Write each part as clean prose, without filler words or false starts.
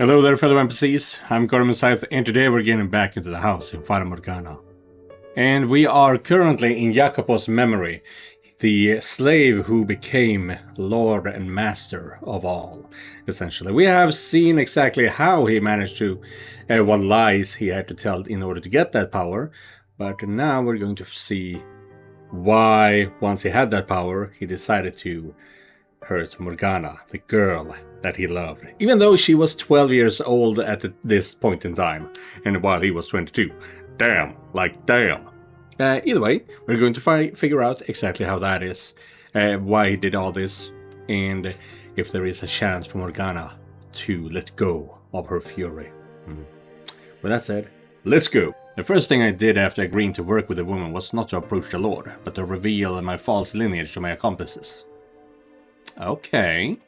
Hello there, fellow NPCs. I'm Scythe, and today we're getting back into the house in Fata Morgana. And we are currently in Jacopo's memory, the slave who became Lord and Master of all, essentially. We have seen exactly how he managed to, what lies he had to tell in order to get that power, but now we're going to see why, once he had that power, he decided to hurt Morgana, the girl that he loved, even though she was 12 years old at this point in time, and while he was 22. Damn, like damn. Either way, we're going to figure out exactly how that is, why he did all this, and if there is a chance for Morgana to let go of her fury. With that said, let's go. The first thing I did after agreeing to work with the woman was not to approach the Lord, but to reveal my false lineage to my accomplices. Okay.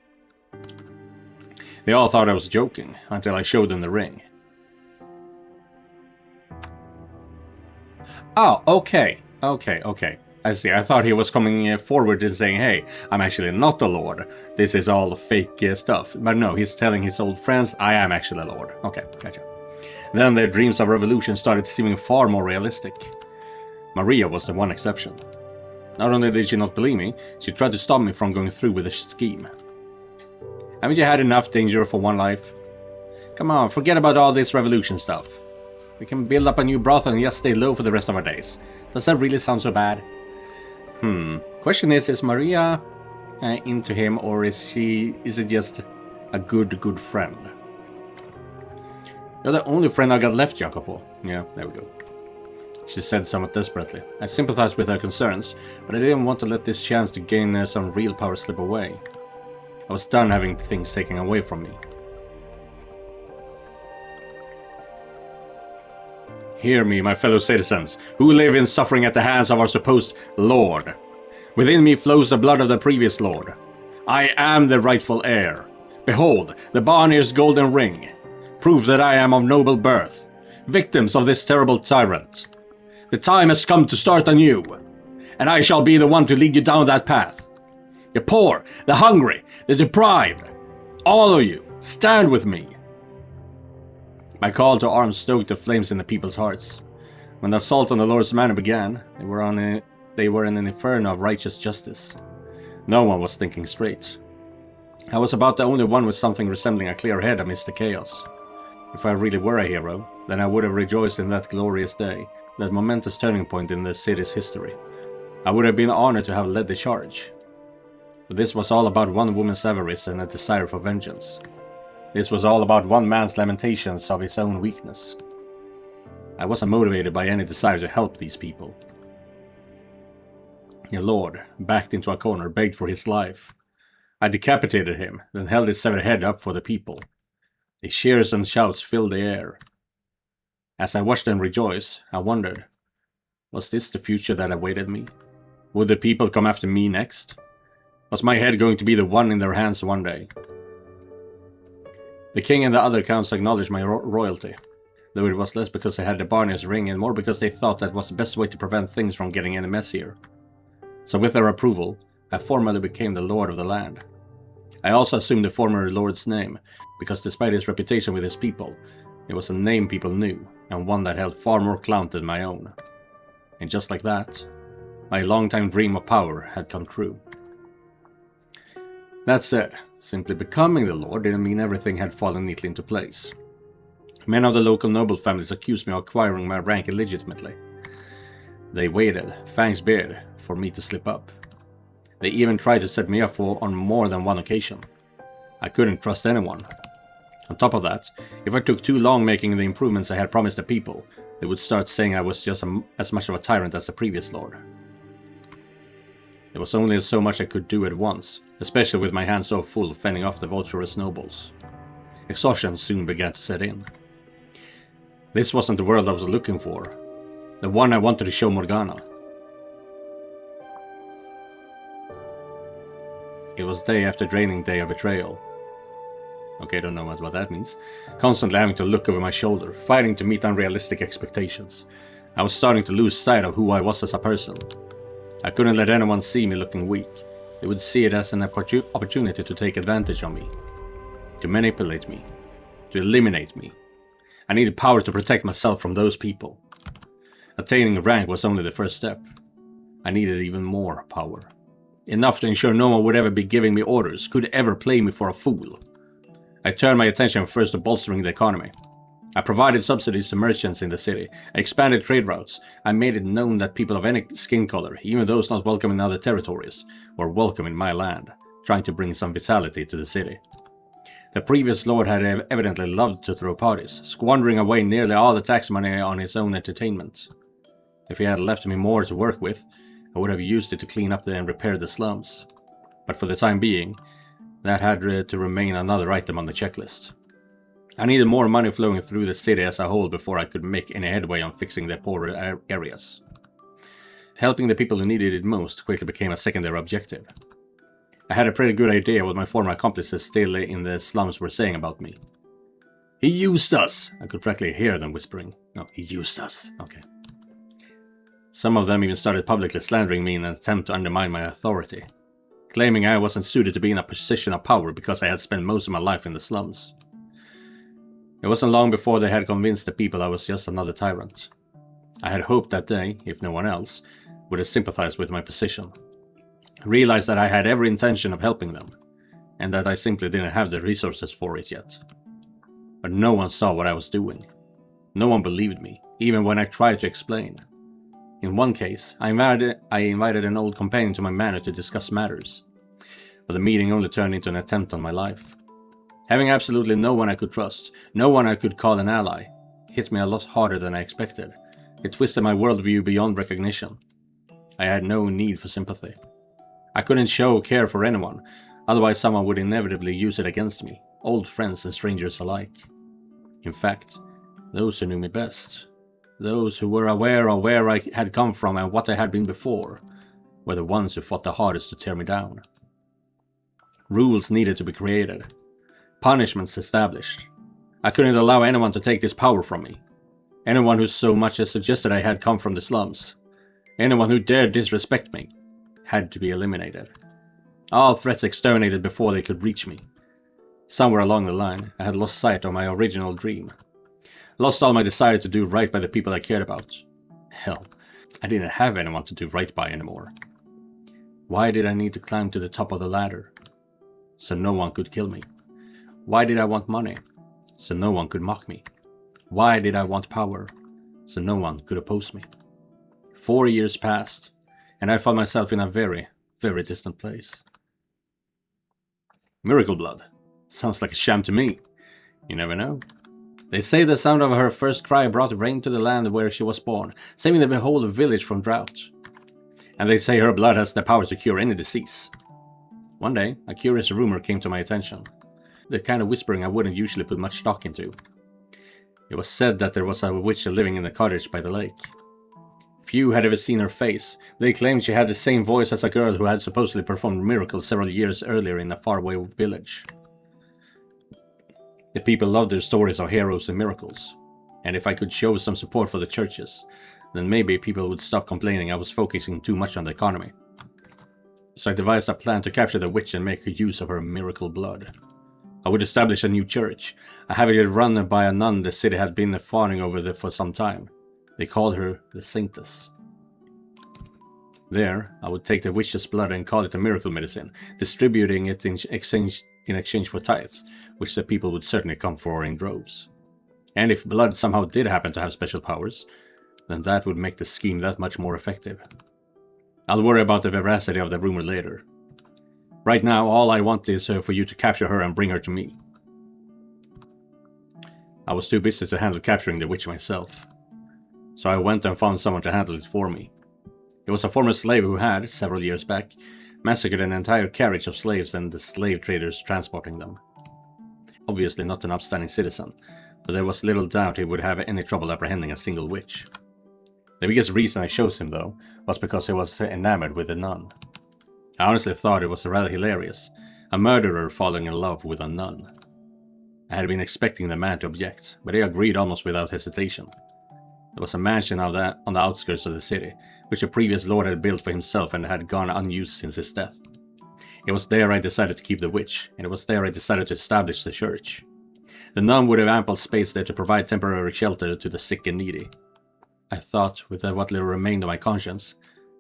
They all thought I was joking, until I showed them the ring. Oh, okay. I see. I thought he was coming forward and saying, hey, I'm actually not the Lord. This is all fake stuff. But no, he's telling his old friends, I am actually the Lord. Okay, gotcha. Then their dreams of revolution started seeming far more realistic. Maria was the one exception. Not only did she not believe me, she tried to stop me from going through with the scheme. Haven't you had enough danger for one life? Come on, forget about all this revolution stuff. We can build up a new brothel and just stay low for the rest of our days. Does that really sound so bad? Question is Maria into him, or is it just a good friend? You're the only friend I got left, Jacopo. Yeah, there we go. She said somewhat desperately. I sympathized with her concerns, but I didn't want to let this chance to gain some real power slip away. I was done having things taken away from me. Hear me, my fellow citizens, who live in suffering at the hands of our supposed Lord. Within me flows the blood of the previous Lord. I am the rightful heir. Behold, the Barnier's golden ring. Proof that I am of noble birth. Victims of this terrible tyrant. The time has come to start anew, and I shall be the one to lead you down that path. The poor, the hungry, the deprived, all of you, stand with me. My call to arms stoked the flames in the people's hearts. When the assault on the Lord's manor began, they were in an inferno of righteous justice. No one was thinking straight. I was about the only one with something resembling a clear head amidst the chaos. If I really were a hero, then I would have rejoiced in that glorious day, that momentous turning point in the city's history. I would have been honored to have led the charge. But this was all about one woman's avarice and a desire for vengeance. This was all about one man's lamentations of his own weakness. I wasn't motivated by any desire to help these people. The Lord, backed into a corner, begged for his life. I decapitated him, then held his severed head up for the people. The cheers and shouts filled the air. As I watched them rejoice, I wondered, was this the future that awaited me? Would the people come after me next? Was my head going to be the one in their hands one day? The king and the other counts acknowledged my royalty, though it was less because I had the Barnier's ring and more because they thought that was the best way to prevent things from getting any messier. So with their approval, I formally became the lord of the land. I also assumed the former lord's name, because despite his reputation with his people, it was a name people knew, and one that held far more clout than my own. And just like that, my long-time dream of power had come true. That said, simply becoming the Lord didn't mean everything had fallen neatly into place. Many of the local noble families accused me of acquiring my rank illegitimately. They waited, fangs bared, for me to slip up. They even tried to set me up on more than one occasion. I couldn't trust anyone. On top of that, if I took too long making the improvements I had promised the people, they would start saying I was just as much of a tyrant as the previous Lord. There was only so much I could do at once, especially with my hands so full fending off the vulturous nobles. Exhaustion soon began to set in. This wasn't the world I was looking for, the one I wanted to show Morgana. It was day after draining day of betrayal. Okay, I don't know what that means. Constantly having to look over my shoulder, fighting to meet unrealistic expectations. I was starting to lose sight of who I was as a person. I couldn't let anyone see me looking weak. They would see it as an opportunity to take advantage of me, to manipulate me, to eliminate me. I needed power to protect myself from those people. Attaining rank was only the first step. I needed even more power. Enough to ensure no one would ever be giving me orders, could ever play me for a fool. I turned my attention first to bolstering the economy. I provided subsidies to merchants in the city. I expanded trade routes. I made it known that people of any skin color, even those not welcome in other territories, were welcome in my land, trying to bring some vitality to the city. The previous lord had evidently loved to throw parties, squandering away nearly all the tax money on his own entertainment. If he had left me more to work with, I would have used it to clean up and repair the slums. But for the time being, that had to remain another item on the checklist. I needed more money flowing through the city as a whole before I could make any headway on fixing the poorer areas. Helping the people who needed it most quickly became a secondary objective. I had a pretty good idea what my former accomplices still in the slums were saying about me. "He used us!" I could practically hear them whispering. No, he used us. Okay. Some of them even started publicly slandering me in an attempt to undermine my authority, claiming I wasn't suited to be in a position of power because I had spent most of my life in the slums. It wasn't long before they had convinced the people I was just another tyrant. I had hoped that they, if no one else, would have sympathized with my position, realized that I had every intention of helping them, and that I simply didn't have the resources for it yet. But no one saw what I was doing. No one believed me, even when I tried to explain. In one case, I invited an old companion to my manor to discuss matters, but the meeting only turned into an attempt on my life. Having absolutely no one I could trust, no one I could call an ally, hit me a lot harder than I expected. It twisted my worldview beyond recognition. I had no need for sympathy. I couldn't show care for anyone, otherwise someone would inevitably use it against me, old friends and strangers alike. In fact, those who knew me best, those who were aware of where I had come from and what I had been before, were the ones who fought the hardest to tear me down. Rules needed to be created. Punishments established. I couldn't allow anyone to take this power from me. Anyone who so much as suggested I had come from the slums. Anyone who dared disrespect me had to be eliminated. All threats exterminated before they could reach me. Somewhere along the line, I had lost sight of my original dream. Lost all my desire to do right by the people I cared about. Hell, I didn't have anyone to do right by anymore. Why did I need to climb to the top of the ladder? So no one could kill me. Why did I want money? So no one could mock me. Why did I want power? So no one could oppose me. 4 years passed, and I found myself in a very, very distant place. Miracle blood. Sounds like a sham to me. You never know. They say the sound of her first cry brought rain to the land where she was born, saving the whole village from drought. And they say her blood has the power to cure any disease. One day, a curious rumor came to my attention. The kind of whispering I wouldn't usually put much stock into. It was said that there was a witch living in the cottage by the lake. Few had ever seen her face. They claimed she had the same voice as a girl who had supposedly performed miracles several years earlier in a faraway village. The people loved their stories of heroes and miracles, and if I could show some support for the churches, then maybe people would stop complaining I was focusing too much on the economy. So I devised a plan to capture the witch and make use of her miracle blood. I would establish a new church, have it run by a nun the city had been fawning over for some time. They called her the Saintess. There, I would take the witch's blood and call it a miracle medicine, distributing it in exchange for tithes, which the people would certainly come for in droves. And if blood somehow did happen to have special powers, then that would make the scheme that much more effective. I'll worry about the veracity of the rumor later. Right now, all I want is for you to capture her and bring her to me. I was too busy to handle capturing the witch myself, so I went and found someone to handle it for me. It was a former slave who had, several years back, massacred an entire carriage of slaves and the slave traders transporting them. Obviously not an upstanding citizen, but there was little doubt he would have any trouble apprehending a single witch. The biggest reason I chose him, though, was because he was enamored with a nun. I honestly thought it was rather hilarious, a murderer falling in love with a nun. I had been expecting the man to object, but he agreed almost without hesitation. There was a mansion on the outskirts of the city, which a previous lord had built for himself and had gone unused since his death. It was there I decided to keep the witch, and it was there I decided to establish the church. The nun would have ample space there to provide temporary shelter to the sick and needy. I thought, with what little remained of my conscience,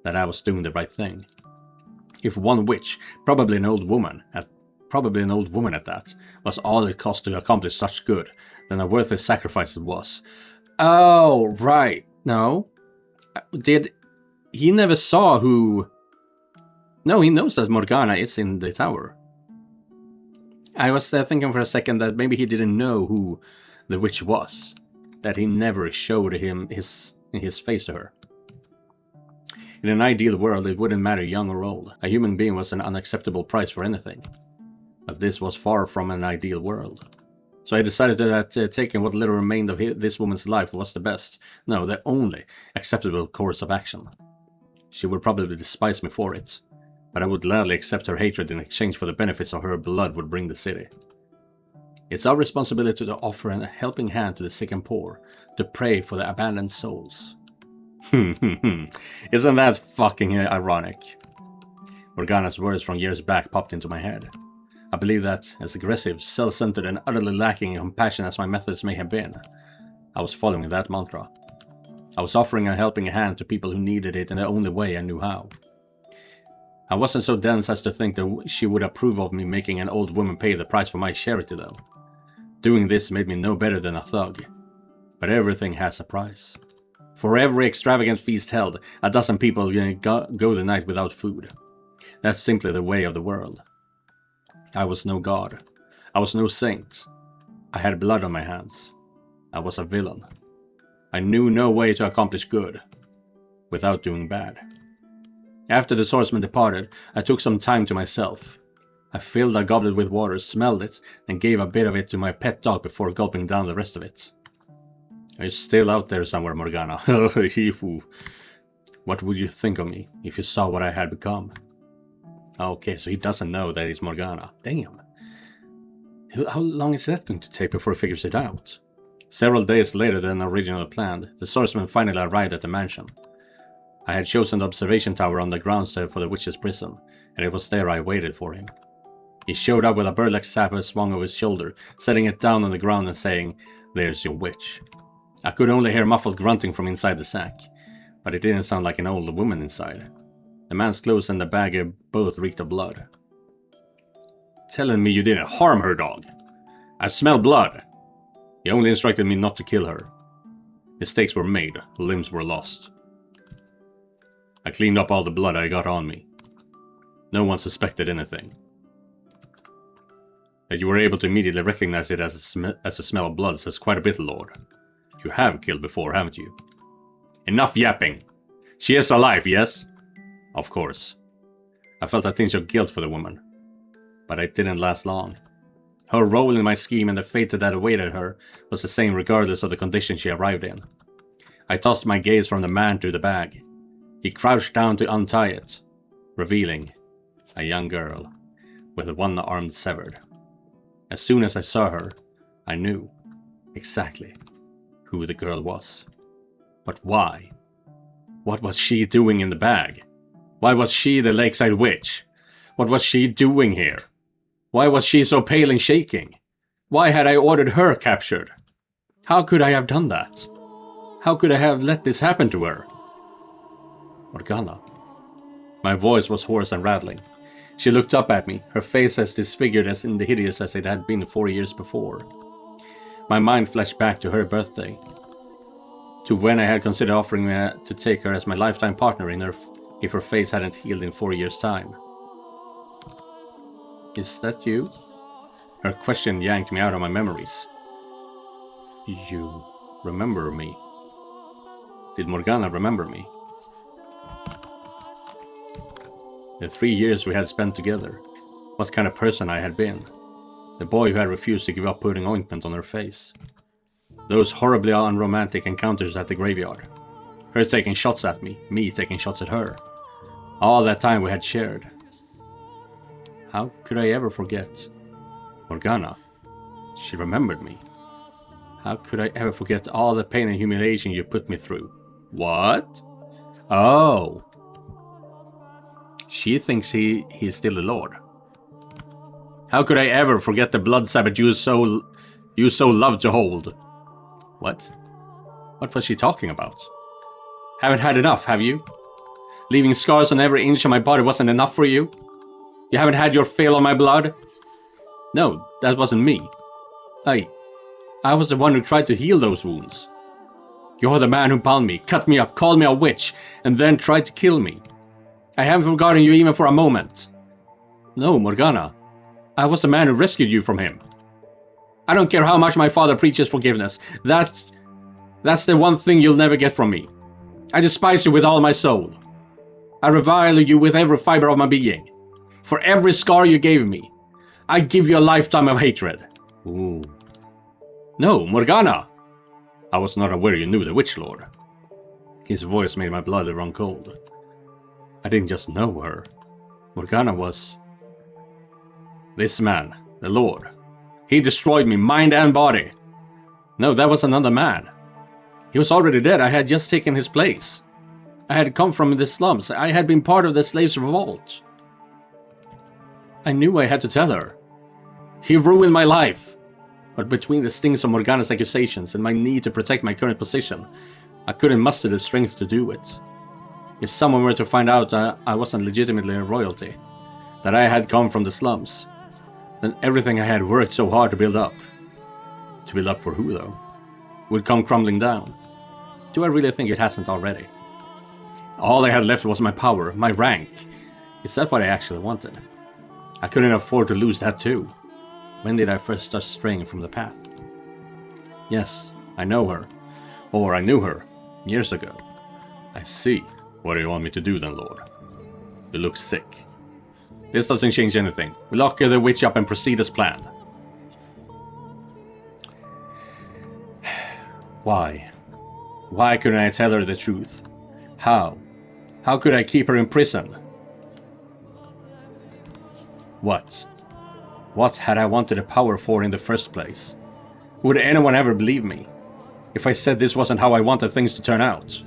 that I was doing the right thing. If one witch, probably an old woman at that, was all it cost to accomplish such good, then a worthless sacrifice it was. Oh, right. No. He never saw who... No, he knows that Morgana is in the tower. I was thinking for a second that maybe he didn't know who the witch was. That he never showed his face to her. In an ideal world, it wouldn't matter young or old. A human being was an unacceptable price for anything. But this was far from an ideal world. So I decided that taking what little remained of this woman's life was the best, no, the only acceptable course of action. She would probably despise me for it, but I would gladly accept her hatred in exchange for the benefits of her blood would bring the city. It's our responsibility to offer a helping hand to the sick and poor, to pray for the abandoned souls. Isn't that fucking ironic? Morgana's words from years back popped into my head. I believe that, as aggressive, self-centered, and utterly lacking in compassion as my methods may have been, I was following that mantra. I was offering a helping hand to people who needed it in the only way I knew how. I wasn't so dense as to think that she would approve of me making an old woman pay the price for my charity, though. Doing this made me no better than a thug. But everything has a price. For every extravagant feast held, a dozen people go the night without food. That's simply the way of the world. I was no god. I was no saint. I had blood on my hands. I was a villain. I knew no way to accomplish good without doing bad. After the swordsman departed, I took some time to myself. I filled a goblet with water, smelled it, and gave a bit of it to my pet dog before gulping down the rest of it. Are you still out there somewhere, Morgana? What would you think of me if you saw what I had become? Okay, so he doesn't know that he's Morgana. Damn. How long is that going to take before he figures it out? Several days later than originally planned, the swordsman finally arrived at the mansion. I had chosen the observation tower on the grounds for the witch's prison, and it was there I waited for him. He showed up with a burlap sack swung over his shoulder, setting it down on the ground and saying, "There's your witch." I could only hear muffled grunting from inside the sack, but it didn't sound like an old woman inside. The man's clothes and the bag both reeked of blood. Telling me you didn't harm her, dog? I smell blood. He only instructed me not to kill her. Mistakes were made, limbs were lost. I cleaned up all the blood I got on me. No one suspected anything. That you were able to immediately recognize it as a smell of blood says quite a bit, Lord. You have killed before, haven't you? Enough yapping! She is alive, yes? Of course. I felt a tinge of guilt for the woman. But it didn't last long. Her role in my scheme and the fate that awaited her was the same regardless of the condition she arrived in. I tossed my gaze from the man to the bag. He crouched down to untie it, revealing a young girl with one arm severed. As soon as I saw her, I knew exactly who the girl was. But why? What was she doing in the bag? Why was she the lakeside witch? What was she doing here? Why was she so pale and shaking? Why had I ordered her captured? How could I have done that? How could I have let this happen to her? Morgana. My voice was hoarse and rattling. She looked up at me, her face as disfigured as hideous as it had been 4 years before. My mind flashed back to her birthday, to when I had considered offering to take her as my lifetime partner if her face hadn't healed in 4 years' time. Is that you? Her question yanked me out of my memories. You remember me? Did Morgana remember me? The 3 years we had spent together, what kind of person I had been. The boy who had refused to give up putting ointment on her face. Those horribly unromantic encounters at the graveyard. Her taking shots at me taking shots at her. All that time we had shared. How could I ever forget? Morgana. She remembered me. How could I ever forget all the pain and humiliation you put me through? What? Oh. She thinks he's still the Lord. How could I ever forget the blood sabbath you so you so love to hold. What? What was she talking about? Haven't had enough, have you? Leaving scars on every inch of my body wasn't enough for you? You haven't had your fill of my blood? No, that wasn't me. I was the one who tried to heal those wounds. You're the man who bound me, cut me up, called me a witch, and then tried to kill me. I haven't forgotten you even for a moment. No, Morgana. I was the man who rescued you from him. I don't care how much my father preaches forgiveness. That's the one thing you'll never get from me. I despise you with all my soul. I revile you with every fiber of my being. For every scar you gave me, I give you a lifetime of hatred. Ooh. No, Morgana! I was not aware you knew the Witch Lord. His voice made my blood run cold. I didn't just know her. Morgana was... this man, the Lord. He destroyed me, mind and body. No, that was another man. He was already dead. I had just taken his place. I had come from the slums. I had been part of the slaves' revolt. I knew I had to tell her. He ruined my life. But between the stings of Morgana's accusations and my need to protect my current position, I couldn't muster the strength to do it. If someone were to find out I wasn't legitimately a royalty, that I had come from the slums, then everything I had worked so hard to build up for who though, would come crumbling down. Do I really think it hasn't already? All I had left was my power, my rank. Is that what I actually wanted? I couldn't afford to lose that too. When did I first start straying from the path? Yes, I know her. Or I knew her, years ago. I see. What do you want me to do then, Lord? You look sick. This doesn't change anything. We lock the witch up and proceed as planned. Why? Why couldn't I tell her the truth? How? How could I keep her in prison? What? What had I wanted the power for in the first place? Would anyone ever believe me if I said this wasn't how I wanted things to turn out?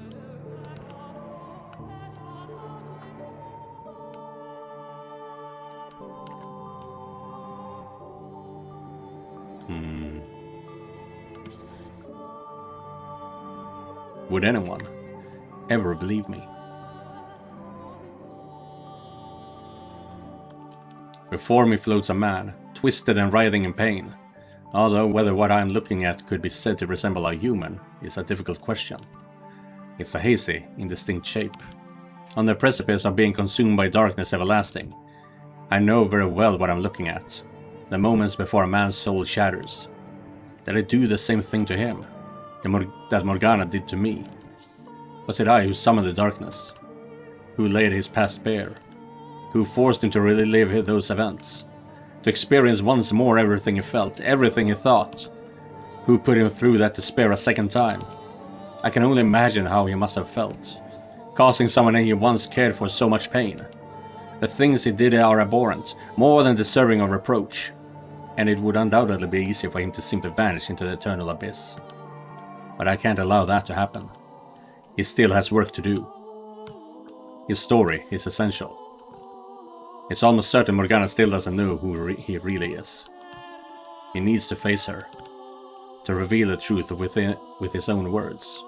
Would anyone ever believe me? Before me floats a man, twisted and writhing in pain, although whether what I am looking at could be said to resemble a human is a difficult question. It's a hazy, indistinct shape, on the precipice of being consumed by darkness everlasting. I know very well what I'm looking at, the moments before a man's soul shatters. Did I do the same thing to him that Morgana did to me? Was it I who summoned the darkness? Who laid his past bare? Who forced him to relive those events? To experience once more everything he felt, everything he thought? Who put him through that despair a second time? I can only imagine how he must have felt, causing someone he once cared for so much pain. The things he did are abhorrent, more than deserving of reproach, and it would undoubtedly be easy for him to simply vanish into the eternal abyss. But I can't allow that to happen. He still has work to do. His story is essential. It's almost certain Morgana still doesn't know who he really is. He needs to face her, to reveal the truth with his own words.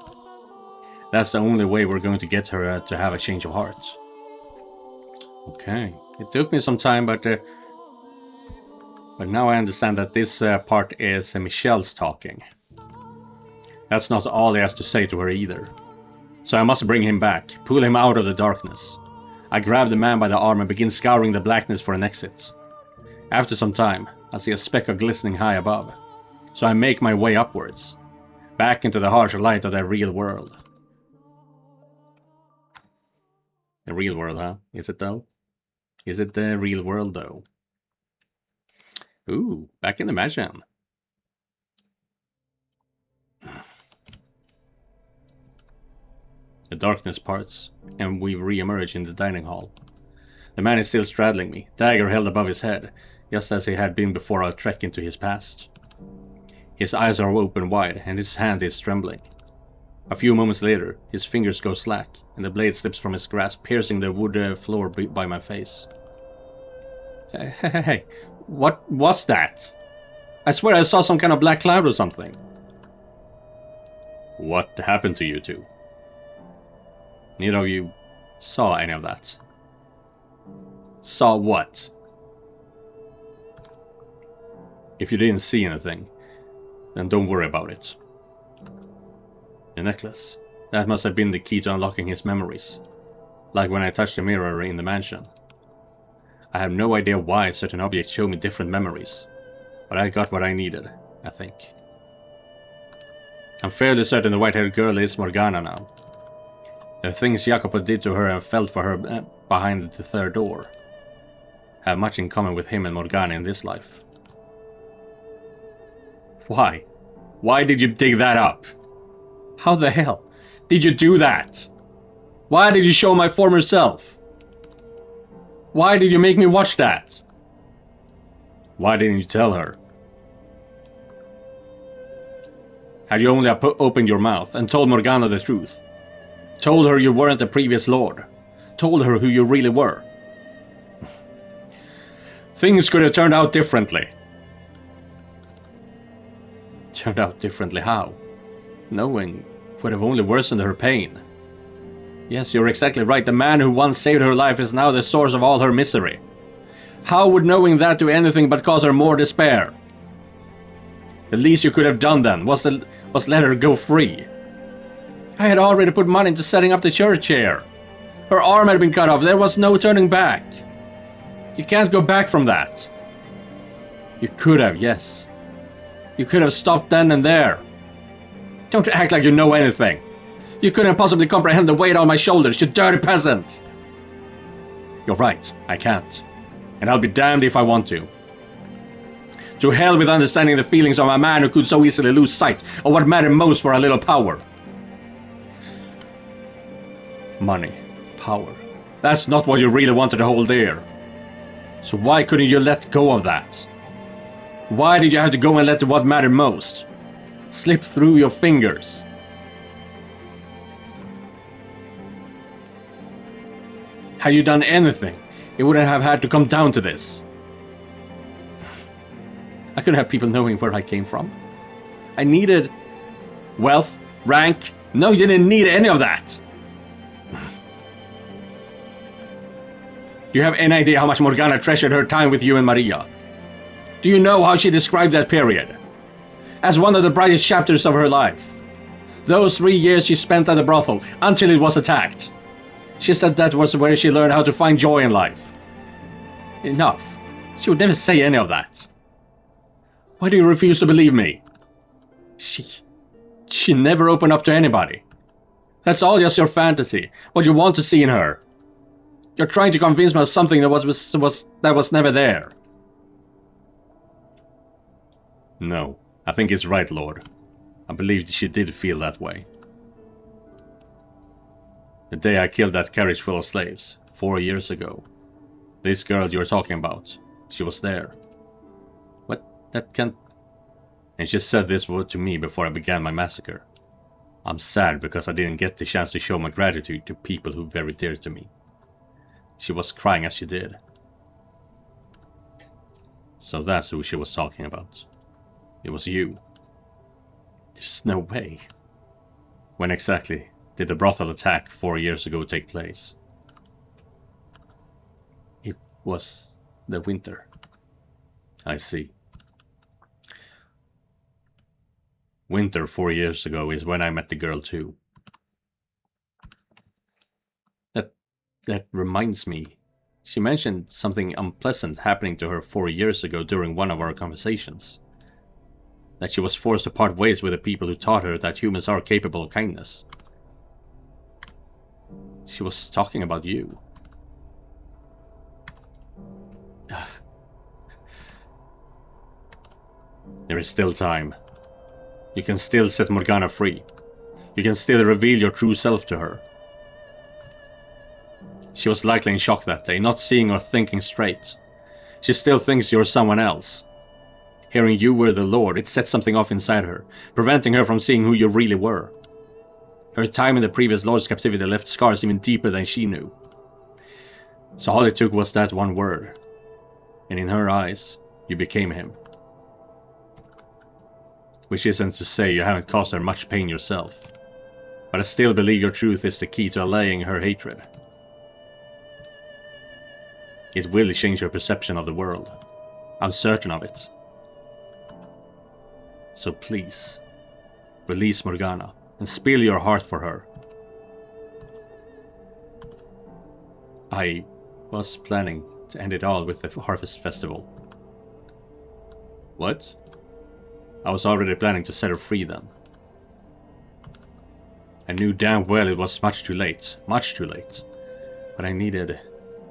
That's the only way we're going to get her to have a change of heart. Okay, it took me some time, but now I understand that this part is Michelle's talking. That's not all he has to say to her either. So I must bring him back, pull him out of the darkness. I grab the man by the arm and begin scouring the blackness for an exit. After some time, I see a speck of glistening high above, so I make my way upwards, back into the harsh light of the real world. The real world, huh? Is it though? Is it the real world though? Ooh, back in the mansion. The darkness parts, and we re-emerge in the dining hall. The man is still straddling me, dagger held above his head, just as he had been before our trek into his past. His eyes are open wide, and his hand is trembling. A few moments later, his fingers go slack, and the blade slips from his grasp, piercing the wood floor by my face. Hey, what was that? I swear I saw some kind of black cloud or something. What happened to you two? Neither of you saw any of that. Saw what? If you didn't see anything, then don't worry about it. The necklace. That must have been the key to unlocking his memories. Like when I touched the mirror in the mansion. I have no idea why certain objects show me different memories. But I got what I needed, I think. I'm fairly certain the white-haired girl is Morgana now. The things Jacopo did to her and felt for her behind the third door have much in common with him and Morgana in this life. Why? Why did you dig that up? How the hell did you do that? Why did you show my former self? Why did you make me watch that? Why didn't you tell her? Had you only opened your mouth and told Morgana the truth? Told her you weren't the previous lord? Told her who you really were? Things could have turned out differently. Turned out differently how? Knowing would have only worsened her pain. Yes, you're exactly right. The man who once saved her life is now the source of all her misery. How would knowing that do anything but cause her more despair? The least you could have done then was let her go free. I had already put money into setting up the church here. Her arm had been cut off. There was no turning back. You can't go back from that. You could have, yes. You could have stopped then and there. Don't act like you know anything. You couldn't possibly comprehend the weight on my shoulders, you dirty peasant. You're right, I can't. And I'll be damned if I want to. To hell with understanding the feelings of a man who could so easily lose sight of what mattered most for a little power. Money, power. That's not what you really wanted to hold dear. So why couldn't you let go of that? Why did you have to go and let what mattered most slip through your fingers? Had you done anything, it wouldn't have had to come down to this. I couldn't have people knowing where I came from. I needed wealth, rank. No, you didn't need any of that. Do you have any idea how much Morgana treasured her time with you and Maria? Do you know how she described that period? As one of the brightest chapters of her life. Those 3 years she spent at the brothel until it was attacked. She said that was where she learned how to find joy in life. Enough. She would never say any of that. Why do you refuse to believe me? She never opened up to anybody. That's all just your fantasy, what you want to see in her. You're trying to convince me of something that was never there. No, I think it's right, Lord. I believe she did feel that way. The day I killed that carriage full of slaves, 4 years ago. This girl you're talking about, she was there. What? That can't... And she said this word to me before I began my massacre. I'm sad because I didn't get the chance to show my gratitude to people who were very dear to me. She was crying as she did. So that's who she was talking about. It was you. There's no way. When exactly did the brothel attack 4 years ago take place? It was the winter. I see. Winter 4 years ago is when I met the girl too. That reminds me. She mentioned something unpleasant happening to her 4 years ago during one of our conversations. That she was forced to part ways with the people who taught her that humans are capable of kindness. She was talking about you. There is still time. You can still set Morgana free. You can still reveal your true self to her. She was likely in shock that day, not seeing or thinking straight. She still thinks you're someone else. Hearing you were the Lord, it set something off inside her, preventing her from seeing who you really were. Her time in the previous Lord's captivity left scars even deeper than she knew. So all it took was that one word. And in her eyes, you became him. Which isn't to say you haven't caused her much pain yourself. But I still believe your truth is the key to allaying her hatred. It will change her perception of the world. I'm certain of it. So please, release Morgana and spill your heart for her. I was planning to end it all with the Harvest Festival. What? I was already planning to set her free then. I knew damn well it was much too late. But I needed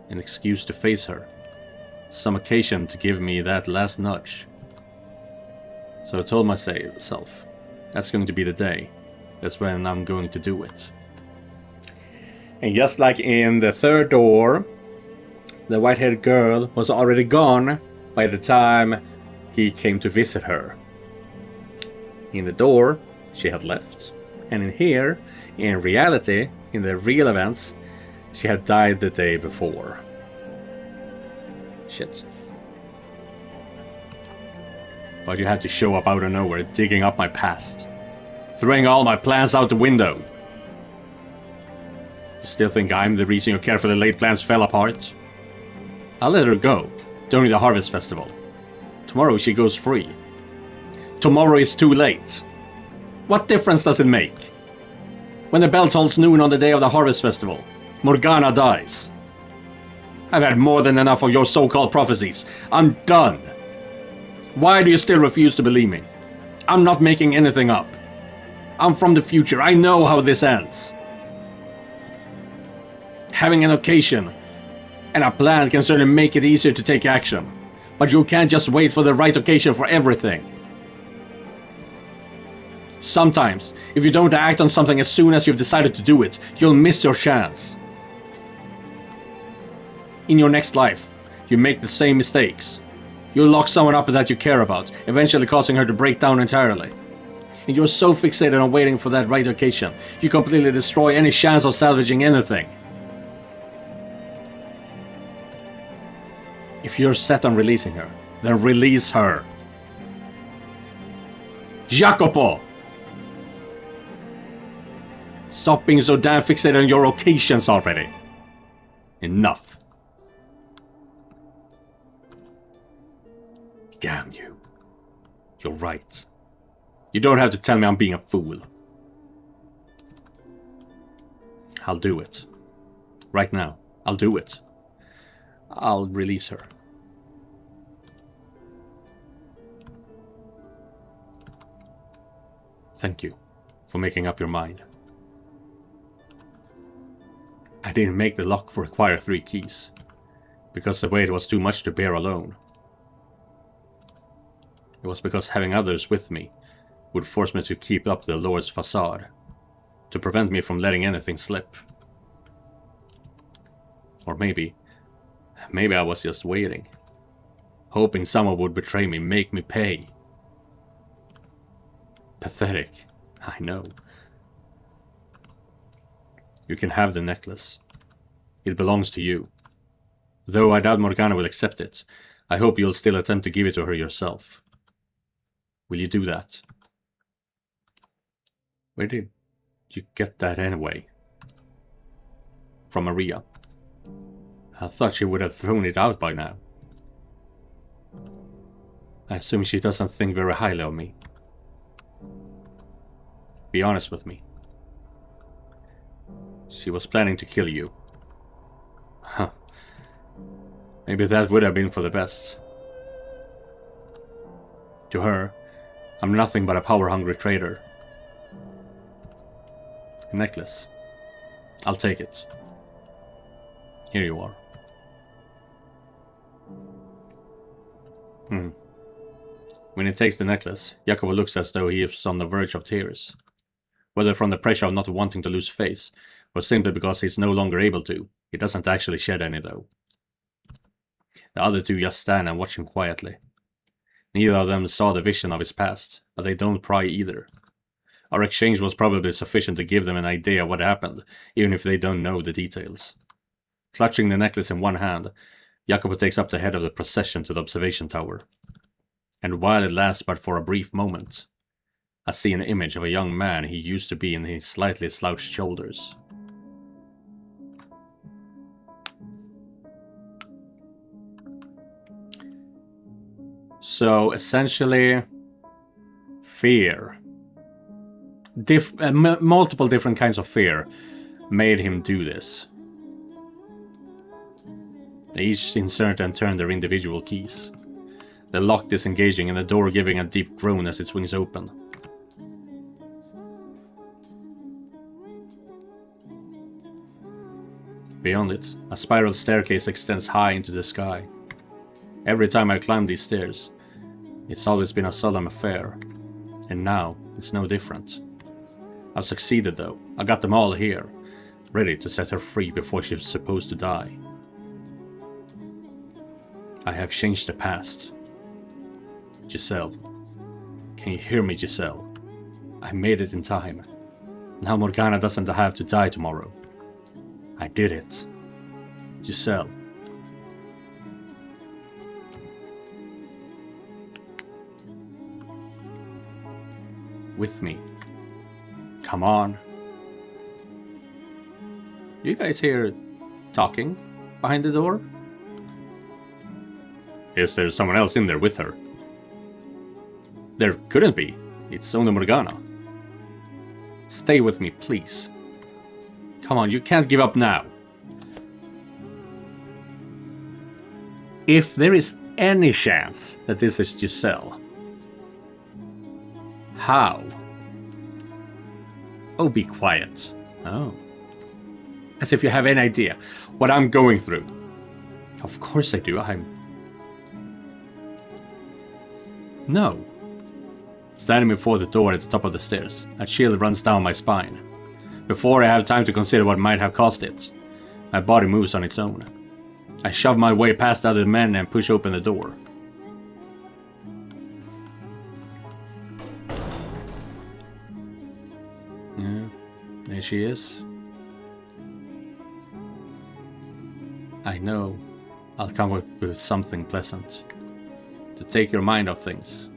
an excuse to face her. Some occasion to give me that last nudge. So I told myself, that's going to be the day. That's when I'm going to do it. And just like in the third door, the white-haired girl was already gone by the time he came to visit her. In the door, she had left. And in here, in reality, in the real events, she had died the day before. Shit. But you had to show up out of nowhere, digging up my past. Throwing all my plans out the window. You still think I'm the reason your carefully laid plans fell apart? I'll let her go during the Harvest Festival. Tomorrow she goes free. Tomorrow is too late. What difference does it make? When the bell tolls noon on the day of the Harvest Festival, Morgana dies. I've had more than enough of your so-called prophecies. I'm done. Why do you still refuse to believe me? I'm not making anything up. I'm from the future. I know how this ends. Having an occasion and a plan can certainly make it easier to take action. But you can't just wait for the right occasion for everything. Sometimes, if you don't act on something as soon as you've decided to do it, you'll miss your chance. In your next life, you make the same mistakes. You'll lock someone up that you care about, eventually causing her to break down entirely. And you're so fixated on waiting for that right occasion, you completely destroy any chance of salvaging anything. If you're set on releasing her, then release her. Jacopo! Stop being so damn fixated on your occasions already. Enough. Damn you. You're right. You don't have to tell me I'm being a fool. I'll do it. Right now. I'll do it. I'll release her. Thank you for making up your mind. I didn't make the lock require 3 keys, because the weight was too much to bear alone. It was because having others with me would force me to keep up the Lord's facade, to prevent me from letting anything slip. Or maybe I was just waiting, hoping someone would betray me, make me pay. Pathetic, I know. You can have the necklace. It belongs to you. Though I doubt Morgana will accept it, I hope you'll still attempt to give it to her yourself. Will you do that? Where did you get that anyway? From Maria. I thought she would have thrown it out by now. I assume she doesn't think very highly of me. Be honest with me. She was planning to kill you. Huh. Maybe that would have been for the best. To her, I'm nothing but a power-hungry traitor. A necklace. I'll take it. Here you are. When he takes the necklace, Jacopo looks as though he is on the verge of tears. Whether from the pressure of not wanting to lose face, or simply because he's no longer able to, he doesn't actually shed any though. The other two just stand and watch him quietly. Neither of them saw the vision of his past, but they don't pry either. Our exchange was probably sufficient to give them an idea of what happened, even if they don't know the details. Clutching the necklace in one hand, Jacopo takes up the head of the procession to the observation tower. And while it lasts but for a brief moment, I see an image of a young man he used to be in his slightly slouched shoulders. So, essentially, fear. Multiple different kinds of fear made him do this. They each insert and turn their individual keys. The lock disengaging and the door giving a deep groan as it swings open. Beyond it, a spiral staircase extends high into the sky. Every time I climb these stairs, it's always been a solemn affair. And now, it's no different. I've succeeded though. I got them all here, ready to set her free before she's supposed to die. I have changed the past. Giselle. Can you hear me, Giselle? I made it in time. Now Morgana doesn't have to die tomorrow. I did it. Giselle. With me. Come on. You guys hear talking behind the door? Is there someone else in there with her? There couldn't be. It's only Morgana. Stay with me, please. Come on, you can't give up now. If there is any chance that this is Giselle. How? Oh, be quiet. Oh. As if you have any idea what I'm going through. Of course I do, No. Standing before the door at the top of the stairs, a chill runs down my spine. Before I have time to consider what might have caused it, my body moves on its own. I shove my way past the other men and push open the door. Yeah, there she is. I know I'll come up with something pleasant to take your mind off things.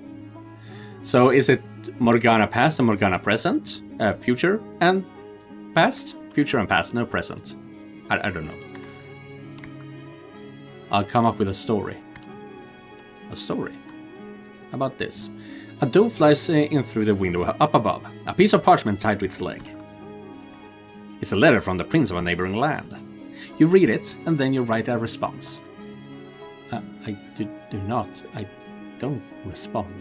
So is it Morgana past and Morgana present? Future and past? Future and past, no present. I don't know. I'll come up with a story. A story? About this. A dove flies in through the window up above, a piece of parchment tied to its leg. It's a letter from the prince of a neighboring land. You read it, and then you write a response. I don't respond.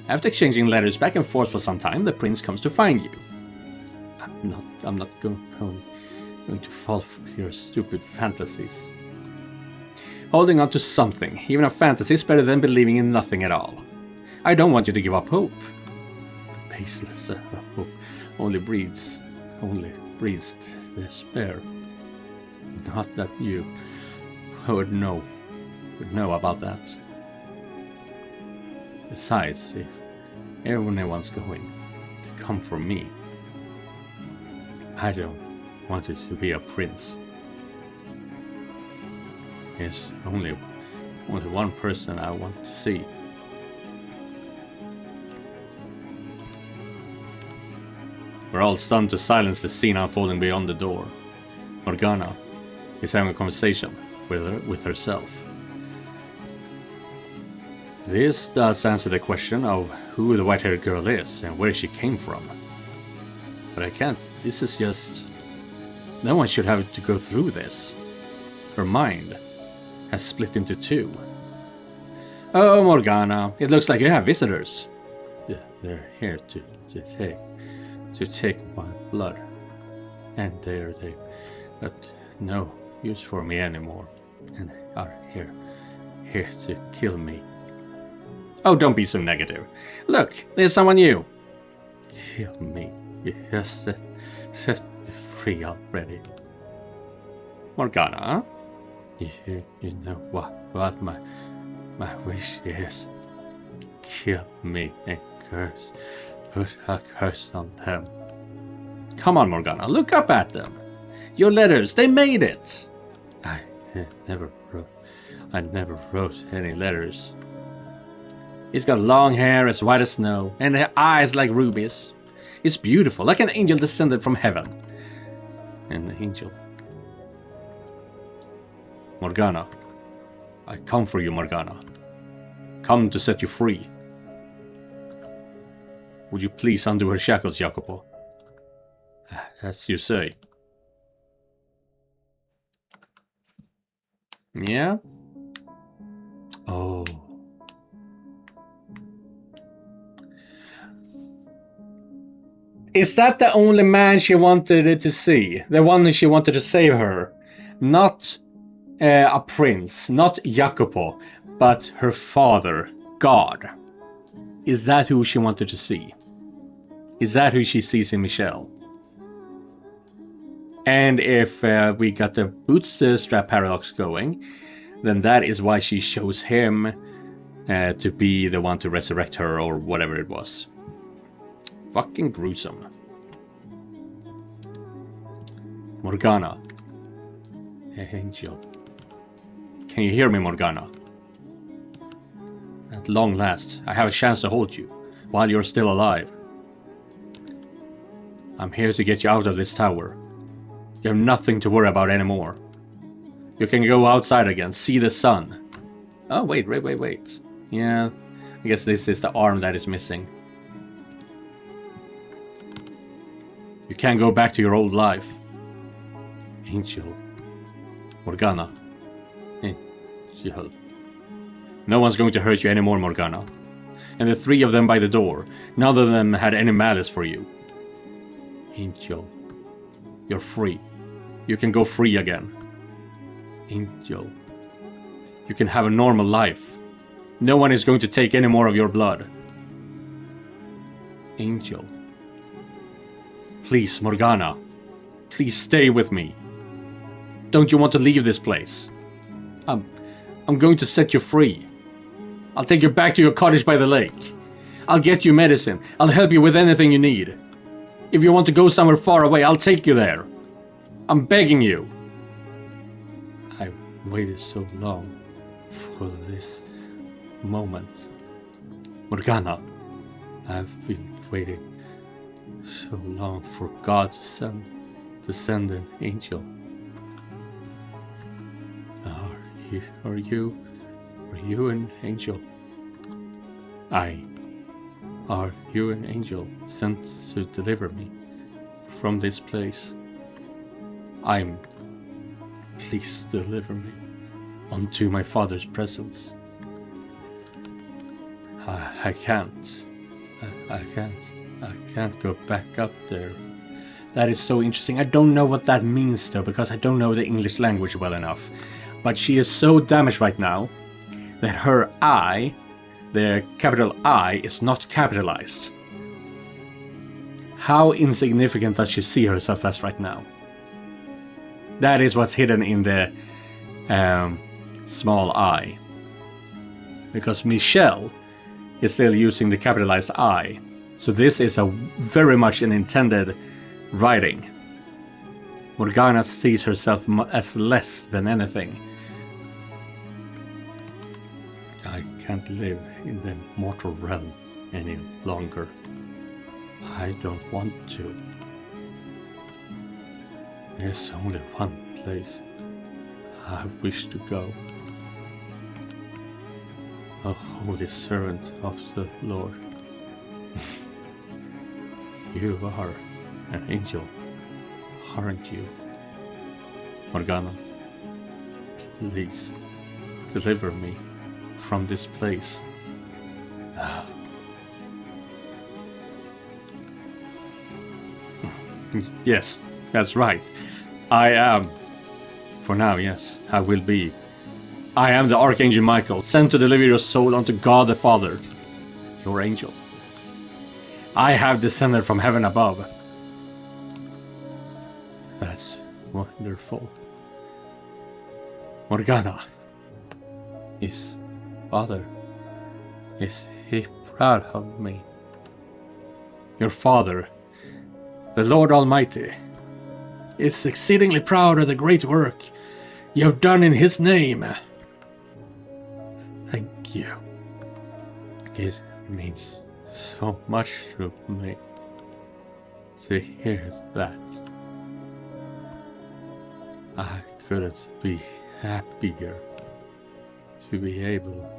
After exchanging letters back and forth for some time, the prince comes to find you. I'm not going to fall for your stupid fantasies. Holding on to something, even a fantasy, is better than believing in nothing at all. I don't want you to give up hope. Baseless hope only breeds despair. Not that you would know about that. Besides, if everyone's going to come for me, I don't want it to be a prince. There's only one person I want to see. We're all stunned to silence the scene unfolding beyond the door. Morgana is having a conversation with herself. This does answer the question of who the white-haired girl is and where she came from. But I can't. This is just... No one should have to go through this. Her mind has split into two. Oh, Morgana, it looks like you have visitors. They're here to take my blood. And they've got no use for me anymore. And they are here to kill me. Oh, don't be so negative. Look, there's someone new. Kill me. Yes, set me free already. Morgana, you know what my wish is. Kill me and put a curse on them. Come on, Morgana, look up at them. Your letters, they made it. I never wrote any letters. He's got long hair as white as snow, and eyes like rubies. He's beautiful, like an angel descended from heaven. An angel. Morgana. I come for you, Morgana. Come to set you free. Would you please undo her shackles, Jacopo? As you say. Yeah? Oh. Is that the only man she wanted to see? The one that she wanted to save her? Not a prince, not Jacopo, but her father, God. Is that who she wanted to see? Is that who she sees in Michelle? And if we got the bootstrap paradox going, then that is why she chose him to be the one to resurrect her or whatever it was. Fucking gruesome. Morgana. Angel. Can you hear me, Morgana? At long last, I have a chance to hold you while you're still alive. I'm here to get you out of this tower. You have nothing to worry about anymore. You can go outside again, see the sun. Oh, wait. Yeah, I guess this is the arm that is missing. You can go back to your old life. Angel. Morgana. Angel. No one's going to hurt you anymore, Morgana. And the three of them by the door, none of them had any malice for you. Angel. You're free. You can go free again. Angel. You can have a normal life. No one is going to take any more of your blood. Angel. Please, Morgana. Please stay with me. Don't you want to leave this place? I'm going to set you free. I'll take you back to your cottage by the lake. I'll get you medicine. I'll help you with anything you need. If you want to go somewhere far away, I'll take you there. I'm begging you. I've waited so long for this moment. Morgana, I've been waiting so long for God to send an angel. Are you an angel? Are you an angel sent to deliver me from this place? Please deliver me unto my father's presence. I can't go back up there. That is so interesting. I don't know what that means though, because I don't know the English language well enough. But she is so damaged right now that her I, the capital I, is not capitalized. How insignificant does she see herself as right now? That is what's hidden in the small I. Because Michelle is still using the capitalized I. So this is very much an intended writing. Morgana sees herself as less than anything. I can't live in the mortal realm any longer. I don't want to. There's only one place I wish to go. A holy servant of the Lord. You are an angel, aren't you? Morgana, please deliver me from this place. Yes, that's right. I am. For now, yes, I will be. I am the Archangel Michael, sent to deliver your soul unto God the Father, your angel. I have descended from heaven above. That's wonderful. Morgana, is Father, is he proud of me? Your Father, the Lord Almighty, is exceedingly proud of the great work you have done in his name. Thank you. It means so much to me to hear that. I couldn't be happier to be able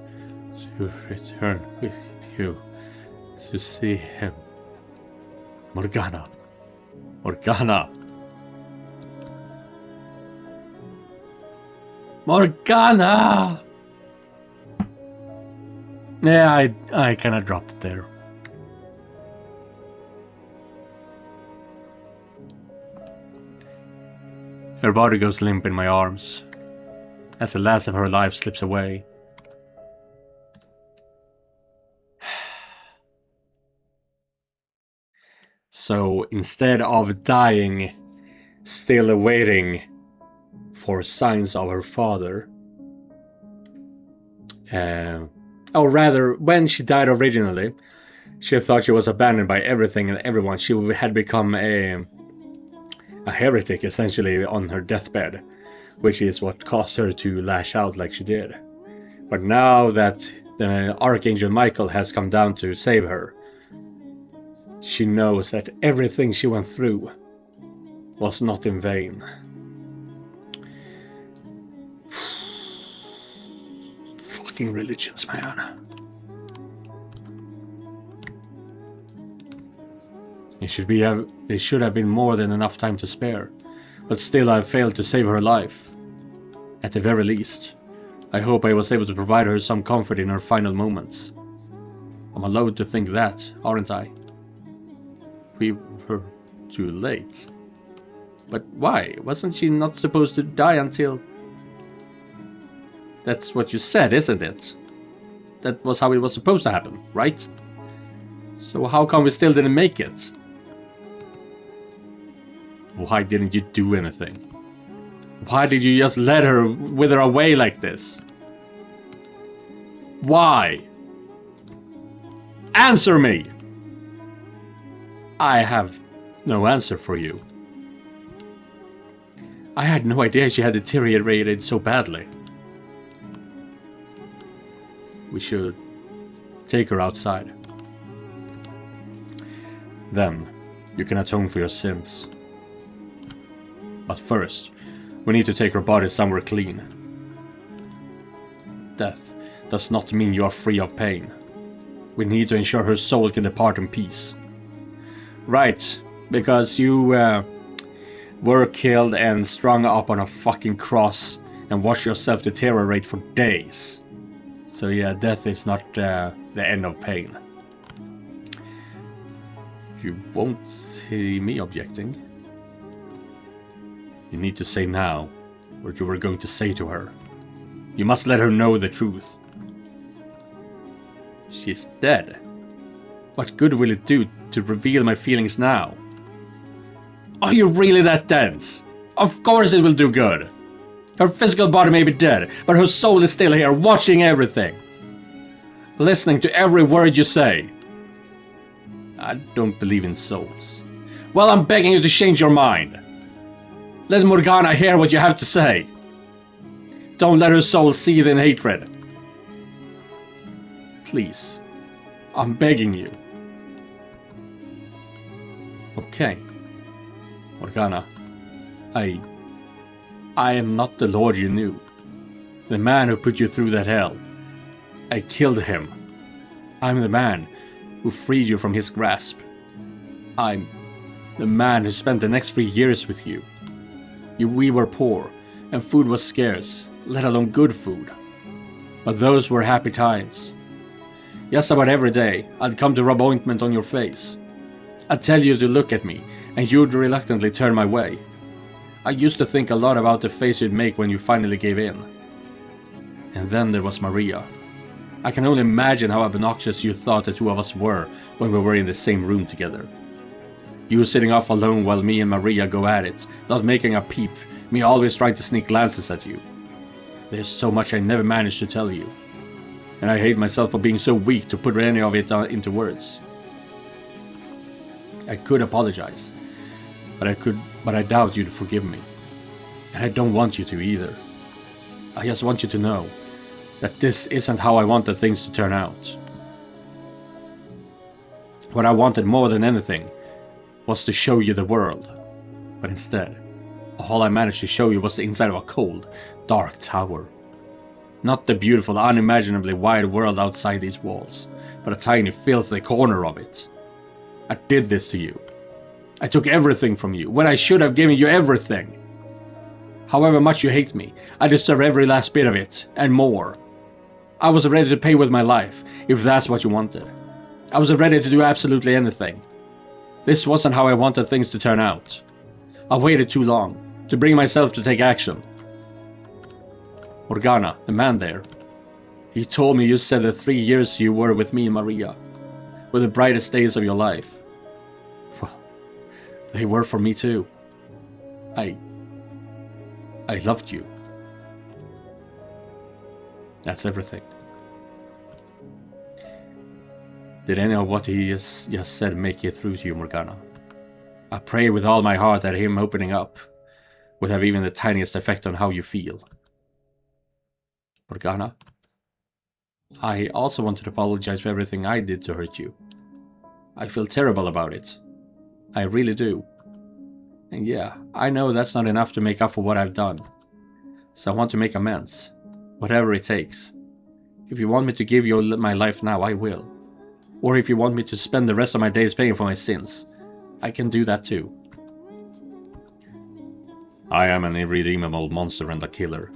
to return with you to see him. Morgana! Morgana! Morgana! Yeah, I kinda dropped it there. Her body goes limp in my arms as the last of her life slips away. So instead of dying, still awaiting for signs of her father, or rather, when she died originally, she thought she was abandoned by everything and everyone. She had become a heretic, essentially, on her deathbed, which is what caused her to lash out like she did. But now that the Archangel Michael has come down to save her, she knows that everything she went through was not in vain. Fucking religions, man. There should have been more than enough time to spare, but still I failed to save her life. At the very least, I hope I was able to provide her some comfort in her final moments. I'm allowed to think that, aren't I? We were too late. But why? Wasn't she not supposed to die until... That's what you said, isn't it? That was how it was supposed to happen, right? So how come we still didn't make it? Why didn't you do anything? Why did you just let her wither away like this? Why? Answer me! I have no answer for you. I had no idea she had deteriorated so badly. We should take her outside. Then, you can atone for your sins. But first, we need to take her body somewhere clean. Death does not mean you are free of pain. We need to ensure her soul can depart in peace. Right, because you were killed and strung up on a fucking cross and watched yourself deteriorate for days. So yeah, death is not the end of pain. You won't see me objecting. You need to say now what you were going to say to her. You must let her know the truth. She's dead. What good will it do to reveal my feelings now? Are you really that dense? Of course it will do good. Her physical body may be dead, but her soul is still here, watching everything. Listening to every word you say. I don't believe in souls. Well, I'm begging you to change your mind. Let Morgana hear what you have to say. Don't let her soul seethe in hatred. Please. I'm begging you. Okay. Morgana. I am not the Lord you knew. The man who put you through that hell. I killed him. I'm the man who freed you from his grasp. I'm the man who spent the next 3 years with you. We were poor, and food was scarce, let alone good food. But those were happy times. Just about every day, I'd come to rub ointment on your face. I'd tell you to look at me, and you'd reluctantly turn my way. I used to think a lot about the face you'd make when you finally gave in. And then there was Maria. I can only imagine how obnoxious you thought the two of us were when we were in the same room together. You sitting off alone while me and Maria go at it, not making a peep, me always trying to sneak glances at you. There's so much I never managed to tell you. And I hate myself for being so weak to put any of it into words. I could apologize, but I doubt you'd forgive me. And I don't want you to either. I just want you to know that this isn't how I wanted things to turn out. What I wanted more than anything was to show you the world. But instead, all I managed to show you was the inside of a cold, dark tower. Not the beautiful, unimaginably wide world outside these walls, but a tiny, filthy corner of it. I did this to you. I took everything from you, when I should have given you everything. However much you hate me, I deserve every last bit of it, and more. I was ready to pay with my life, if that's what you wanted. I was ready to do absolutely anything. This wasn't how I wanted things to turn out. I waited too long, to bring myself to take action. Morgana, the man there, he told me you said the 3 years you were with me and Maria were the brightest days of your life. Well, they were for me too. I loved you. That's everything. Did any of what he just said make it through to you, Morgana? I pray with all my heart that him opening up would have even the tiniest effect on how you feel. Morgana, I also wanted to apologize for everything I did to hurt you. I feel terrible about it. I really do. And yeah, I know that's not enough to make up for what I've done. So I want to make amends. Whatever it takes. If you want me to give you my life now, I will. Or if you want me to spend the rest of my days paying for my sins, I can do that too. I am an irredeemable monster and a killer.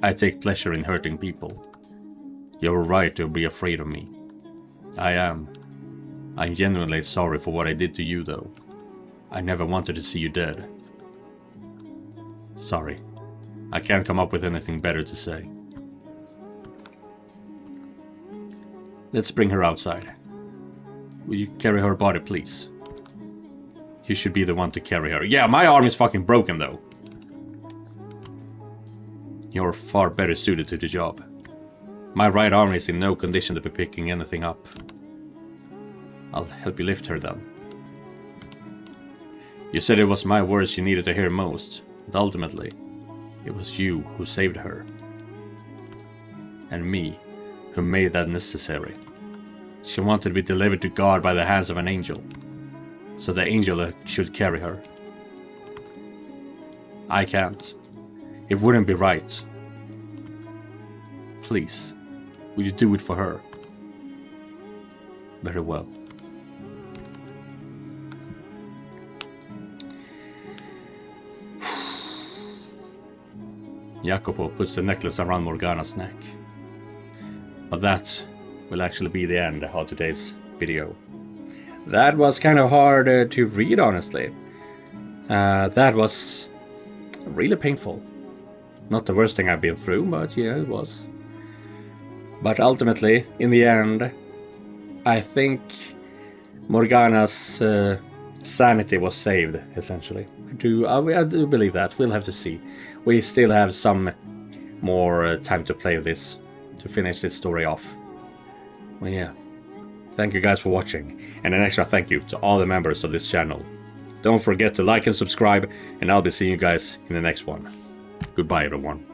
I take pleasure in hurting people. You're right to be afraid of me. I am. I'm genuinely sorry for what I did to you, though. I never wanted to see you dead. Sorry. I can't come up with anything better to say. Let's bring her outside. Will you carry her body, please? You should be the one to carry her. Yeah, my arm is fucking broken, though. You're far better suited to the job. My right arm is in no condition to be picking anything up. I'll help you lift her then. You said it was my words you needed to hear most, but ultimately, it was you who saved her. And me, who made that necessary. She wanted to be delivered to God by the hands of an angel, so the angel should carry her. I can't. It wouldn't be right. Please, will you do it for her? Very well. Jacopo puts the necklace around Morgana's neck. But that will actually be the end of today's video. That was kind of hard to read, honestly. That was really painful. Not the worst thing I've been through, but yeah, it was. But ultimately, in the end, I think Morgana's sanity was saved, essentially. I do believe that. We'll have to see. We still have some more time to play this, to finish this story off. Well, yeah. Thank you guys for watching, and an extra thank you to all the members of this channel. Don't forget to like and subscribe, and I'll be seeing you guys in the next one. Goodbye, everyone.